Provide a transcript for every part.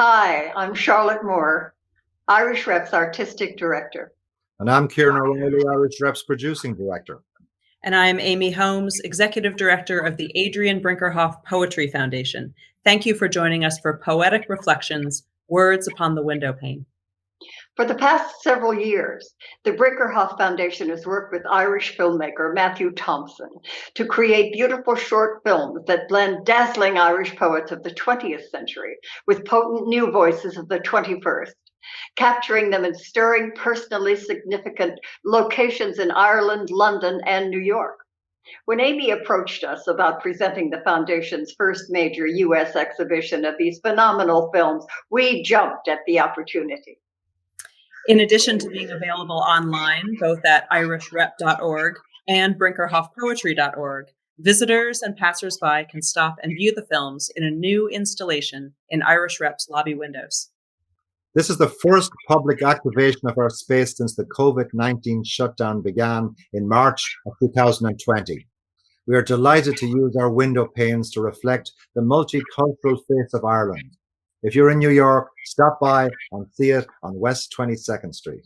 Hi, I'm Charlotte Moore, Irish Rep's Artistic Director. And I'm Kieran O'Reilly, Irish Rep's Producing Director. And I'm Amy Holmes, Executive Director of the Adrian Brinkerhoff Poetry Foundation. Thank you for joining us for Poetic Reflections, Words Upon the Window Pane. For the past several years, the Brinkerhoff Foundation has worked with Irish filmmaker Matthew Thompson to create beautiful short films that blend dazzling Irish poets of the 20th century with potent new voices of the 21st, capturing them in stirring, personally significant locations in Ireland, London, and New York. When Amy approached us about presenting the Foundation's first major U.S. exhibition of these phenomenal films, we jumped at the opportunity. In addition to being available online, both at irishrep.org and brinkerhoffpoetry.org, visitors and passersby can stop and view the films in a new installation in Irish Rep's lobby windows. This is the first public activation of our space since the COVID-19 shutdown began in March of 2020. We are delighted to use our window panes to reflect the multicultural face of Ireland. If you're in New York, stop by and see it on West 22nd Street.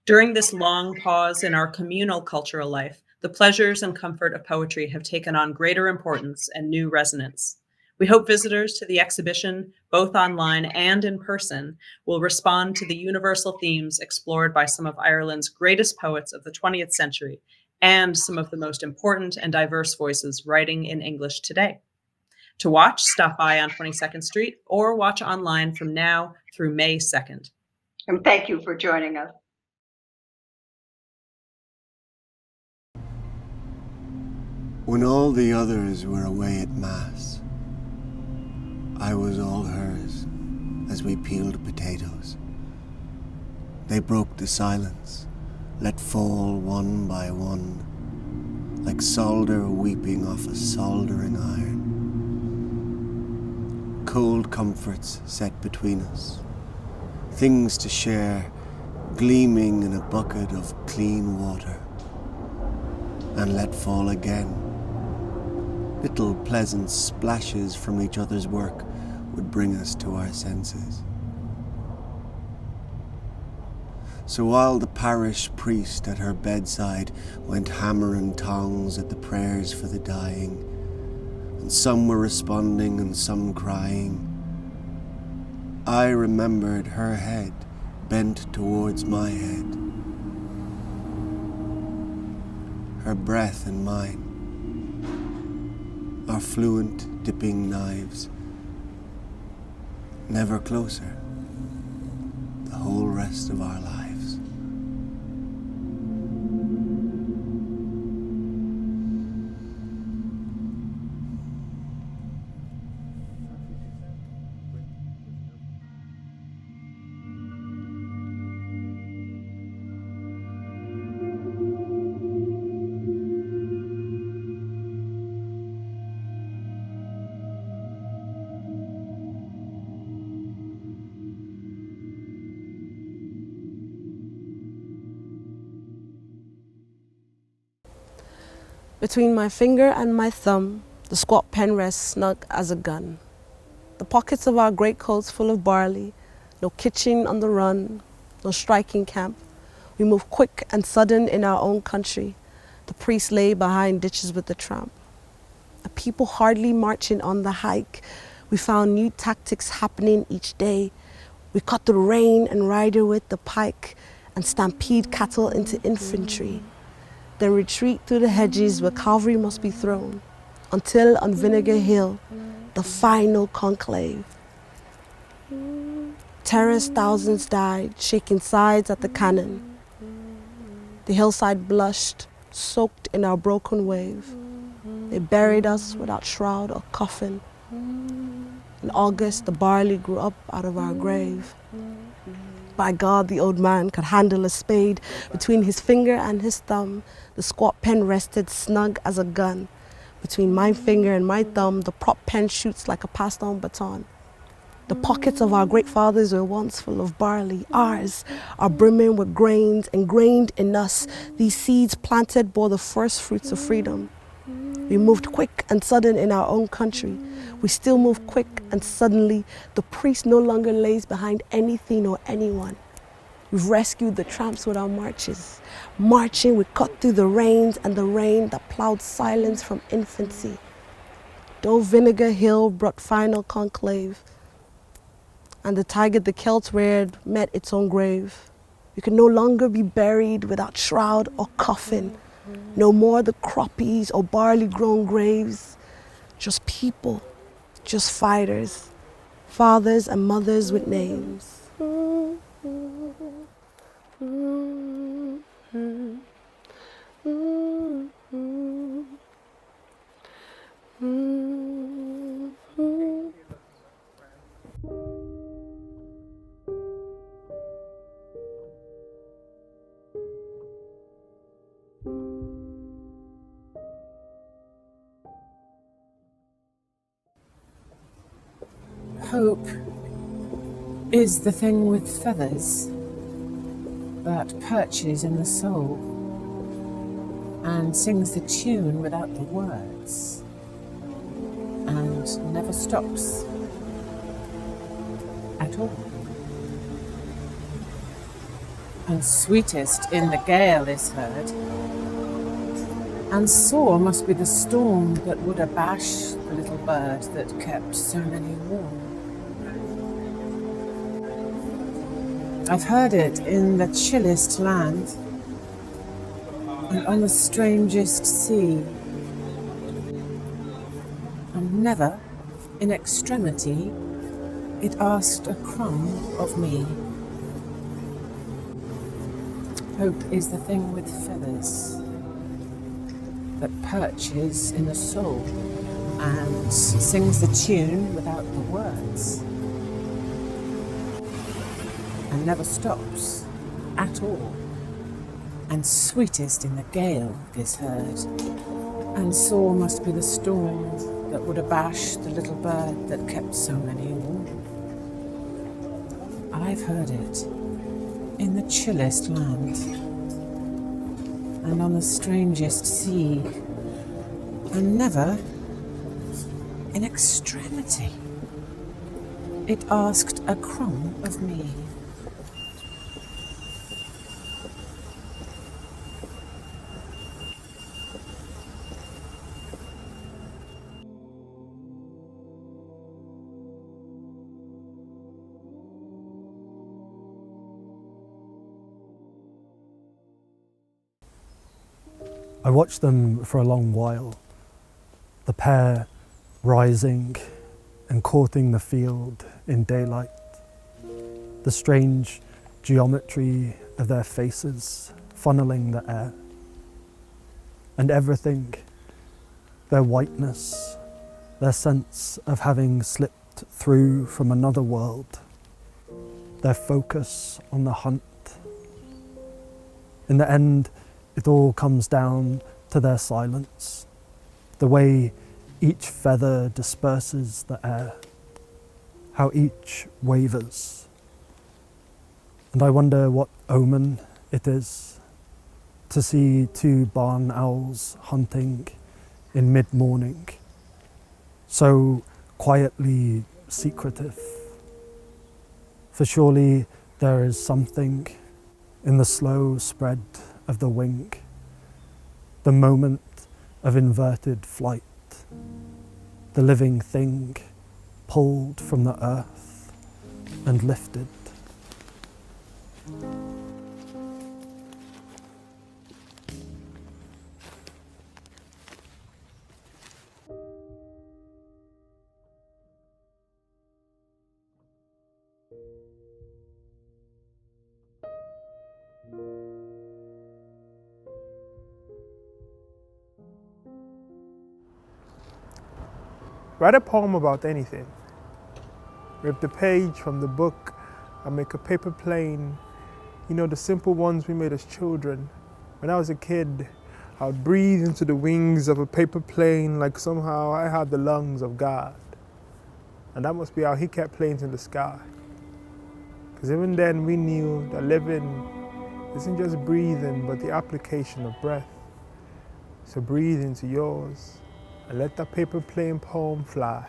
During this long pause in our communal cultural life, the pleasures and comfort of poetry have taken on greater importance and new resonance. We hope visitors to the exhibition, both online and in person, will respond to the universal themes explored by some of Ireland's greatest poets of the 20th century and some of the most important and diverse voices writing in English today. To watch, stop by on 22nd Street or watch online from now through May 2nd. And thank you for joining us. When all the others were away at Mass, I was all hers as we peeled potatoes. They broke the silence, let fall one by one, like solder weeping off a soldering iron. Cold comforts set between us, things to share, gleaming in a bucket of clean water, and let fall again. Little pleasant splashes from each other's work would bring us to our senses. So while the parish priest at her bedside went hammer and tongs at the prayers for the dying, and some were responding and some crying, I remembered her head bent towards my head, her breath in mine, our fluent dipping knives, never closer, the whole rest of our lives. Between my finger and my thumb, the squat pen rests snug as a gun. The pockets of our greatcoats full of barley, no kitchen on the run, no striking camp. We move quick and sudden in our own country. The priest lay behind ditches with the tramp. A people hardly marching on the hike. We found new tactics happening each day. We cut the rein and rider with the pike and stampede cattle into infantry. Then retreat through the hedges where cavalry must be thrown, until on Vinegar Hill, the final conclave. Terror's thousands died, shaking sides at the cannon. The hillside blushed, soaked in our broken wave. They buried us without shroud or coffin. In August, the barley grew up out of our grave. By God, the old man could handle a spade. Between his finger and his thumb, the squat pen rested snug as a gun. Between my finger and my thumb, the prop pen shoots like a passed-on baton. The pockets of our great fathers were once full of barley. Ours are brimming with grains ingrained in us. These seeds planted bore the first fruits of freedom. We moved quick and sudden in our own country. We still move quick and suddenly. The priest no longer lays behind anything or anyone. We've rescued the tramps with our marches. Marching, we cut through the rains and the rain that plowed silence from infancy. Though Vinegar Hill brought final conclave, and the tiger the Celts reared met its own grave. We could no longer be buried without shroud or coffin. No more the croppies or barley-grown graves. Just people, just fighters, fathers and mothers with names. Hope is the thing with feathers that perches in the soul and sings the tune without the words and never stops at all. And sweetest in the gale is heard, and sore must be the storm that would abash the little bird that kept so many warm. I've heard it in the chillest land and on the strangest sea, and never, in extremity, it asked a crumb of me. Hope is the thing with feathers that perches in the soul and sings the tune without the words and never stops at all. And sweetest in the gale is heard, and sore must be the storm that would abash the little bird that kept so many warm. I've heard it in the chillest land and on the strangest sea, and never, in extremity, it asked a crumb of me. I watched them for a long while, the pair rising and courting the field in daylight, the strange geometry of their faces funneling the air, and everything, their whiteness, their sense of having slipped through from another world, their focus on the hunt. In the end, it all comes down to their silence, the way each feather disperses the air, how each wavers. And I wonder what omen it is to see two barn owls hunting in mid-morning, so quietly secretive. For surely there is something in the slow spread of the wing, the moment of inverted flight, the living thing pulled from the earth and lifted. Write a poem about anything. Rip the page from the book and make a paper plane. You know, the simple ones we made as children. When I was a kid, I would breathe into the wings of a paper plane like somehow I had the lungs of God. And that must be how he kept planes in the sky. Because even then we knew that living isn't just breathing, but the application of breath. So breathe into yours and let that paper plane poem fly.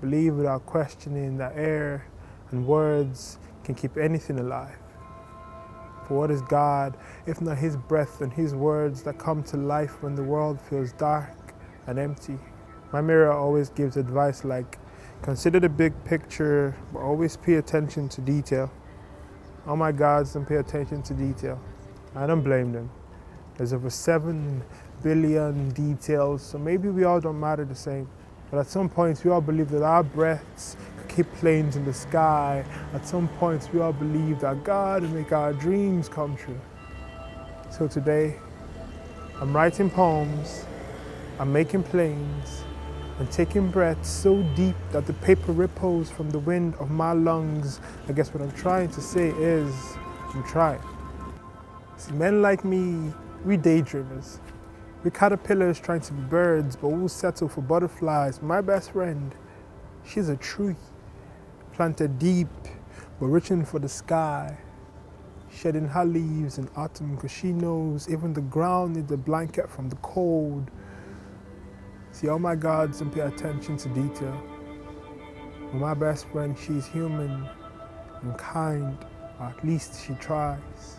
Believe without questioning that air and words can keep anything alive. For what is God if not His breath and His words that come to life when the world feels dark and empty? My mirror always gives advice like, consider the big picture, but always pay attention to detail. All my gods don't pay attention to detail. I don't blame them. There's over 7 billion details, so maybe we all don't matter the same. But at some points, we all believe that our breaths could keep planes in the sky. At some points, we all believe that God will make our dreams come true. So today, I'm writing poems, I'm making planes, and taking breaths so deep that the paper ripples from the wind of my lungs. I guess what I'm trying to say is, I'm trying. See, men like me, we daydreamers. We're caterpillars trying to be birds, but we'll settle for butterflies. My best friend, she's a tree, planted deep, but reaching for the sky, shedding her leaves in autumn because she knows even the ground needs a blanket from the cold. See, all my gods don't pay attention to detail. But my best friend, she's human and kind, or at least she tries.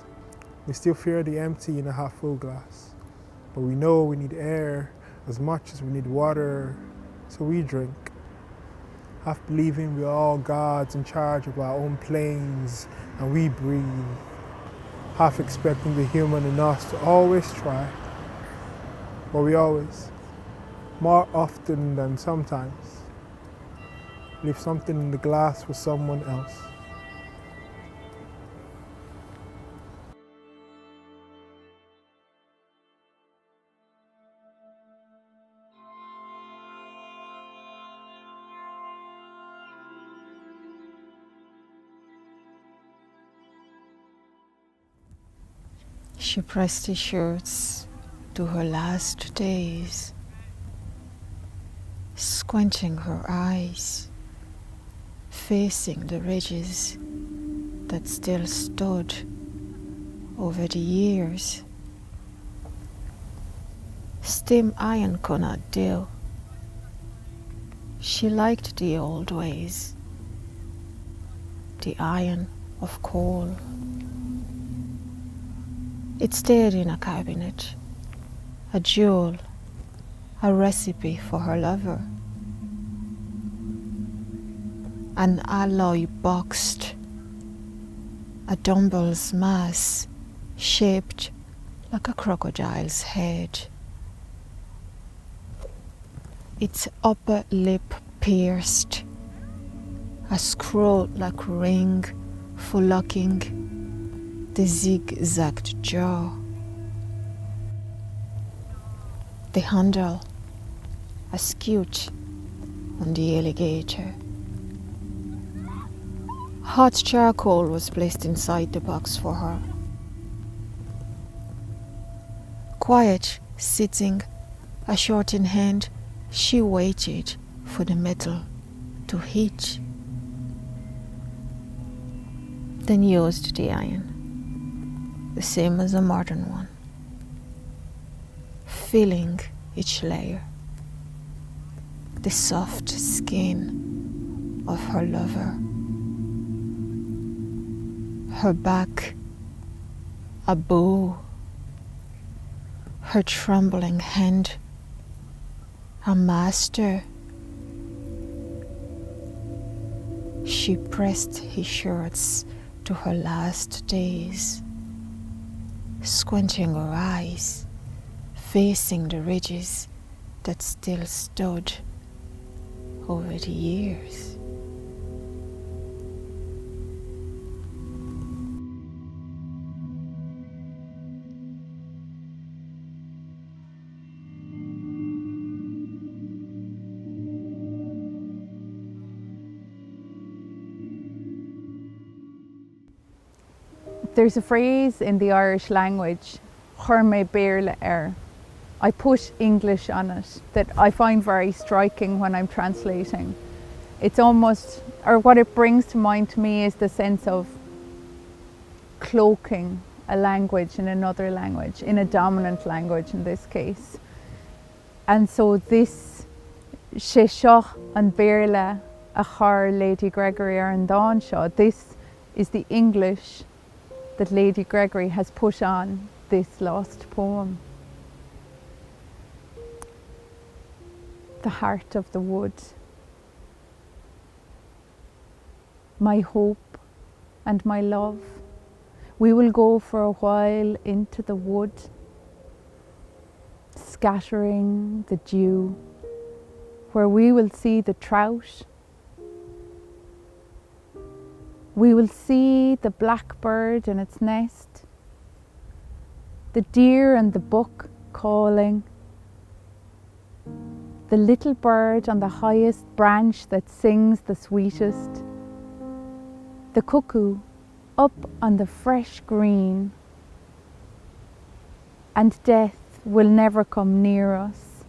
We still fear the empty in a half-full glass. But we know we need air as much as we need water, so we drink. Half believing we're all gods in charge of our own planes, and we breathe. Half expecting the human in us to always try. But we always, more often than sometimes, leave something in the glass for someone else. She pressed his shirts to her last days, squinting her eyes, facing the ridges that still stood over the years. Steam iron could not do. She liked the old ways, the iron of coal. It stayed in a cabinet, a jewel, a recipe for her lover. An alloy boxed, a dumbbell's mass shaped like a crocodile's head. Its upper lip pierced, a scroll-like ring for locking the zigzagged jaw. The handle, a skewed on the alligator. Hot charcoal was placed inside the box for her. Quiet, sitting, a short in hand, she waited for the metal to heat. Then used the iron, the same as a modern one, feeling each layer, the soft skin of her lover, her back, a bow, her trembling hand, a master. She pressed his shirts to her last days, squinting her eyes, facing the ridges that still stood over the years. There's a phrase in the Irish language, chuir mé béarla air. I put English on it that I find very striking when I'm translating. It's almost, or what it brings to mind to me is the sense of cloaking a language in another language, in a dominant language in this case. And so this sé seo an béarla a chur Lady Gregory ar an dáin seo, this is the English that Lady Gregory has put on this lost poem. The heart of the wood. My hope and my love, we will go for a while into the wood, scattering the dew, where we will see the trout, we will see the blackbird in its nest, the deer and the buck calling, the little bird on the highest branch that sings the sweetest, the cuckoo up on the fresh green, and death will never come near us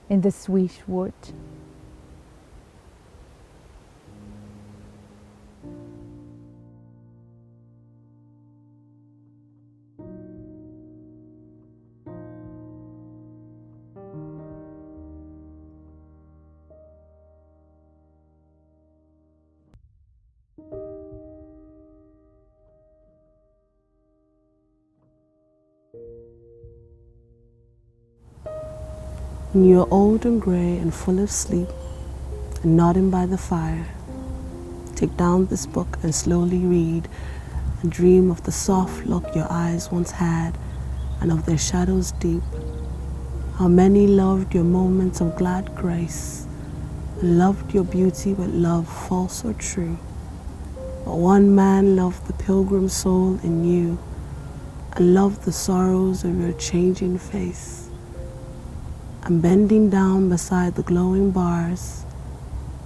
in the sweet wood. When you are old and grey and full of sleep and nodding by the fire, take down this book and slowly read and dream of the soft look your eyes once had and of their shadows deep. How many loved your moments of glad grace and loved your beauty with love false or true. But one man loved the pilgrim soul in you and loved the sorrows of your changing face. And bending down beside the glowing bars,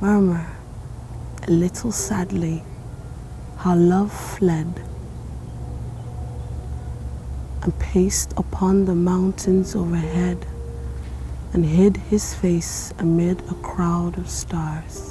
murmur a little sadly how love fled and paced upon the mountains overhead and hid his face amid a crowd of stars.